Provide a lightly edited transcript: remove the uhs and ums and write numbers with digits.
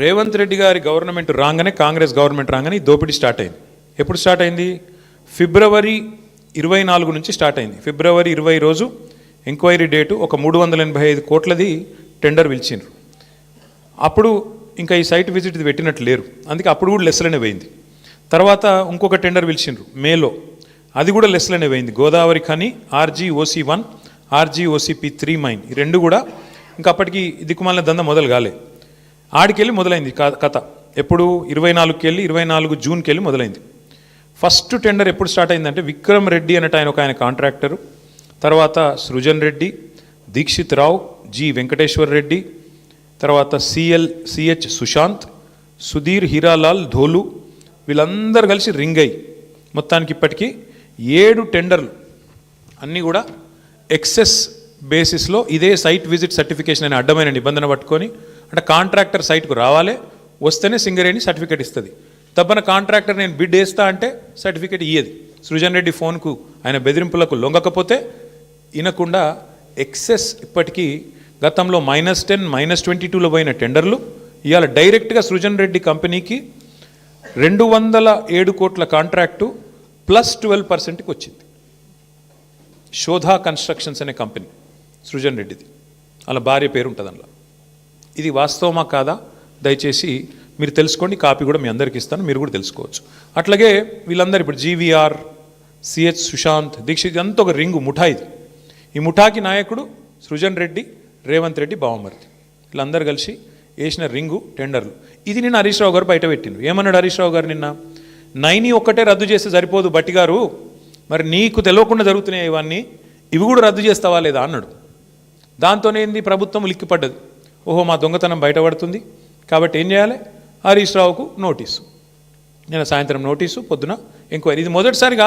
రేవంత్ రెడ్డి గారి గవర్నమెంట్ రాగానే, కాంగ్రెస్ గవర్నమెంట్ రాగానే ఈ దోపిడీ స్టార్ట్ అయింది. ఎప్పుడు స్టార్ట్ అయింది? ఫిబ్రవరి 24 నుంచి స్టార్ట్ అయింది. ఫిబ్రవరి 20 రోజు ఎంక్వైరీ డేటు ఒక 385 కోట్లది టెండర్ పిలిచిండ్రు. అప్పుడు ఇంకా ఈ సైట్ విజిట్ పెట్టినట్టు లేరు, అందుకే అప్పుడు కూడా లెస్లనే పోయింది. తర్వాత ఇంకొక టెండర్ పిలిచిండ్రు మేలో, అది కూడా లెస్లనే పోయింది. Godavari Khani RGOC1, RGOCP3 mine, ఈ రెండు కూడా ఇంకా అప్పటికి దిక్కుమాలిన దంద మొదలు కాలే. ఆడికెళ్ళి మొదలైంది కథ. ఎప్పుడు 24కి వెళ్ళి 24 జూన్కి వెళ్ళి మొదలైంది. ఫస్ట్ టెండర్ ఎప్పుడు స్టార్ట్ అయిందంటే విక్రమ్ రెడ్డి అన్నట్టు ఆయన కాంట్రాక్టరు, తర్వాత సృజన్ రెడ్డి, దీక్షిత్ రావు, జి వెంకటేశ్వర్ రెడ్డి, తర్వాత CH సుశాంత్, సుధీర్ హీరాలాల్ ధోలు, వీళ్ళందరూ కలిసి రింగ్ అయ్యి మొత్తానికి ఇప్పటికీ 7 టెండర్లు అన్నీ కూడా ఎక్సెస్ బేసిస్లో ఇదే సైట్ విజిట్ సర్టిఫికేషన్ అనే అడ్డమైన నిబంధన పట్టుకొని, అంటే కాంట్రాక్టర్ సైట్కు రావాలి, వస్తేనే సింగరేణి సర్టిఫికేట్ ఇస్తుంది. తప్పన కాంట్రాక్టర్ నేను బిడ్ వేస్తా అంటే సర్టిఫికేట్ ఇయ్యేది. సృజన్ రెడ్డి ఫోన్కు ఆయన బెదిరింపులకు లొంగకపోతే వినకుండా ఎక్సెస్ ఇప్పటికీ గతంలో -10, -22లో పోయిన టెండర్లు ఇవాళ డైరెక్ట్గా సృజన్ రెడ్డి కంపెనీకి 207 కోట్ల కాంట్రాక్టు +12%కి వచ్చింది. శోధా కన్స్ట్రక్షన్స్ అనే కంపెనీ సృజన్ రెడ్డిది, అలా భార్య పేరు ఉంటుంది అందులో. ఇది వాస్తవమా కాదా దయచేసి మీరు తెలుసుకోండి, కాపీ కూడా మీ అందరికి ఇస్తాను, మీరు కూడా తెలుసుకోవచ్చు. అట్లాగే వీళ్ళందరూ ఇప్పుడు GVR, CH సుశాంత్, దీక్షిత్, అంతా ఒక రింగు ముఠా. ఇది ఈ ముఠాకి నాయకుడు సృజన్ రెడ్డి, రేవంత్ రెడ్డి బావమరిది, వీళ్ళందరూ కలిసి వేసిన రింగు టెండర్లు. ఇది నిన్న హరీష్ రావు గారు బయట పెట్టిండు. ఏమన్నాడు హరీష్ రావు గారు నిన్న? 9 ఒక్కటే రద్దు చేస్తే సరిపోదు బట్టి గారు, మరి నీకు తెలియకుండా జరుగుతున్నాయి ఇవన్నీ, ఇవి కూడా రద్దు చేస్తావా లేదా అన్నాడు. దాంతోనే ఏంది, ప్రభుత్వం ఉలిక్కిపడ్డది. ఓహో మా దొంగతనం బయటపడుతుంది కాబట్టి ఏం చేయాలి, హరీష్ రావుకు నోటీసు, నిన్న సాయంత్రం నోటీసు, పొద్దున ఎంక్వైరీ. ఇది మొదటిసారి కాదు.